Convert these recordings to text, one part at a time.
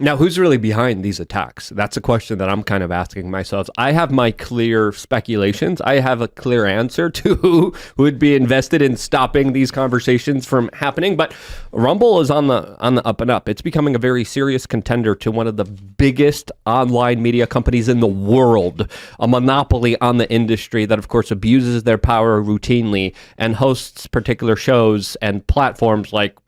Now, who's really behind these attacks? That's a question that I'm kind of asking myself. I have my clear speculations. I have a clear answer to who would be invested in stopping these conversations from happening. But Rumble is on the up and up. It's becoming a very serious contender to one of the biggest online media companies in the world, a monopoly on the industry that, of course, abuses their power routinely and hosts particular shows and platforms like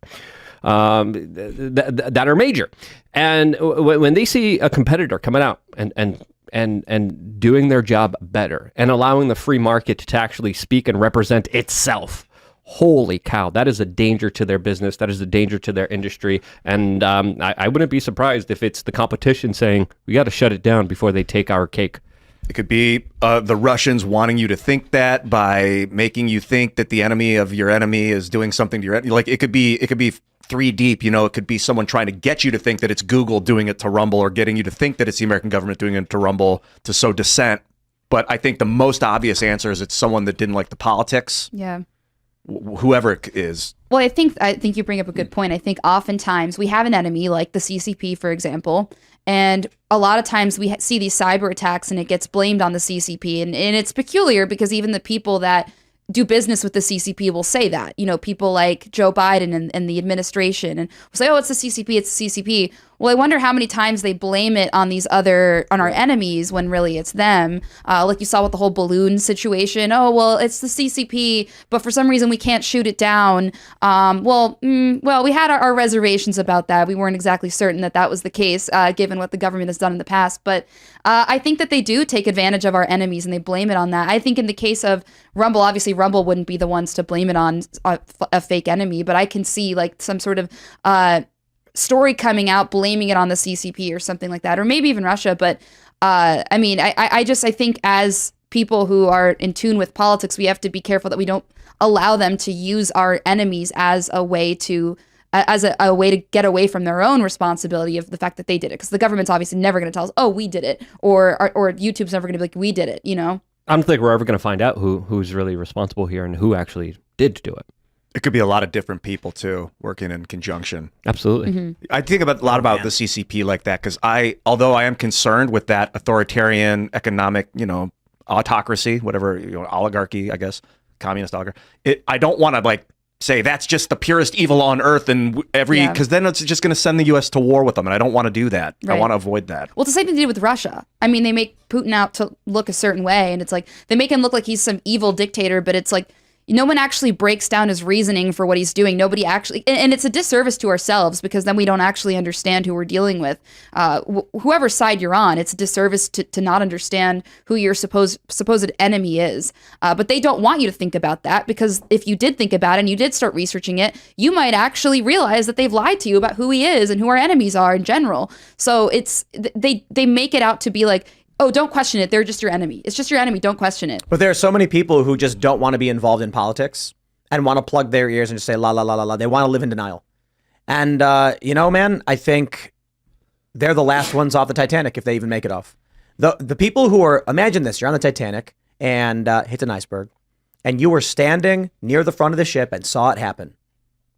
that are major. And when they see a competitor coming out and doing their job better and allowing the free market to actually speak and represent itself, holy cow, that is a danger to their business. That is a danger to their industry. And I wouldn't be surprised if it's the competition saying, we got to shut it down before they take our cake. It could be the Russians wanting you to think that by making you think that the enemy of your enemy is doing something to your enemy. Like it could be three deep, it could be someone trying to get you to think that it's Google doing it to Rumble, or getting you to think that it's the American government doing it to Rumble to sow dissent. But I think the most obvious answer is it's someone that didn't like the politics. Yeah. Whoever it is. Well, I think you bring up a good point. I think oftentimes we have an enemy like the CCP, for example, and a lot of times we see these cyber attacks and it gets blamed on the CCP. And it's peculiar because even the people that do business with the CCP will say that, people like Joe Biden and the administration, and will say, oh, it's the CCP, it's the CCP. Well, I wonder how many times they blame it on on our enemies when really it's them. Like you saw with the whole balloon situation. Oh, well, it's the CCP, but for some reason we can't shoot it down. Well, we had our reservations about that. We weren't exactly certain that was the case, given what the government has done in the past. But I think that they do take advantage of our enemies and they blame it on that. I think in the case of Rumble, obviously Rumble wouldn't be the ones to blame it on a fake enemy, but I can see like some sort of story coming out blaming it on the CCP or something like that, or maybe even Russia. But I think as people who are in tune with politics, we have to be careful that we don't allow them to use our enemies as a way to get away from their own responsibility of the fact that they did it, because the government's obviously never going to tell us, oh, we did it, or YouTube's never going to be like, we did it. I don't think we're ever going to find out who's really responsible here and who actually did do it. It could be a lot of different people too, working in conjunction. Absolutely. Mm-hmm. I think a lot about the CCP like that, because although I am concerned with that authoritarian economic, autocracy, whatever, oligarchy, I guess, communist oligarchy, I don't want to say that's just the purest evil on earth because then it's just going to send the U.S. to war with them, and I don't want to do that. Right. I want to avoid that. Well, it's the same thing they did with Russia. I mean, they make Putin out to look a certain way, and it's like they make him look like he's some evil dictator, but it's like no one actually breaks down his reasoning for what he's doing. Nobody actually, and it's a disservice to ourselves because then we don't actually understand who we're dealing with. Whoever side you're on, it's a disservice to not understand who your supposed enemy is. But they don't want you to think about that, because if you did think about it and you did start researching it, you might actually realize that they've lied to you about who he is and who our enemies are in general. So they make it out to be like, oh, don't question it. They're just your enemy. It's just your enemy. Don't question it. But there are so many people who just don't want to be involved in politics and want to plug their ears and just say, la, la, la, la, la. They want to live in denial. And, man, I think they're the last ones off the Titanic if they even make it off. The people who are, imagine this, you're on the Titanic and hit an iceberg and you were standing near the front of the ship and saw it happen.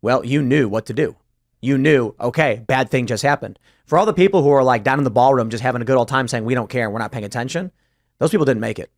Well, you knew what to do. You knew, okay, bad thing just happened. For all the people who are like down in the ballroom just having a good old time saying we don't care and we're not paying attention, those people didn't make it.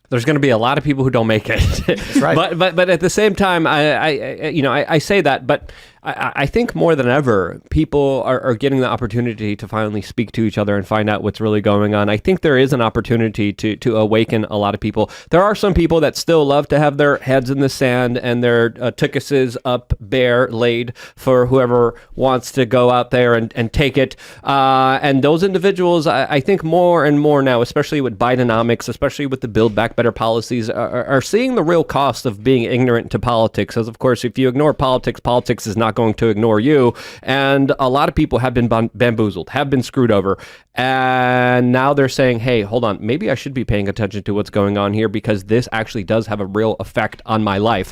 There's going to be a lot of people who don't make it. That's right. But at the same time, I say that, but I think more than ever, people are getting the opportunity to finally speak to each other and find out what's really going on. I think there is an opportunity to awaken a lot of people. There are some people that still love to have their heads in the sand and their tuchuses up bare laid for whoever wants to go out there and take it. And those individuals, I think more and more now, especially with Bidenomics, especially with the Build Back Better policies, are seeing the real cost of being ignorant to politics. As of course, if you ignore politics, politics is not going to ignore you. And a lot of people have been bamboozled, have been screwed over. And now they're saying, hey, hold on, maybe I should be paying attention to what's going on here because this actually does have a real effect on my life.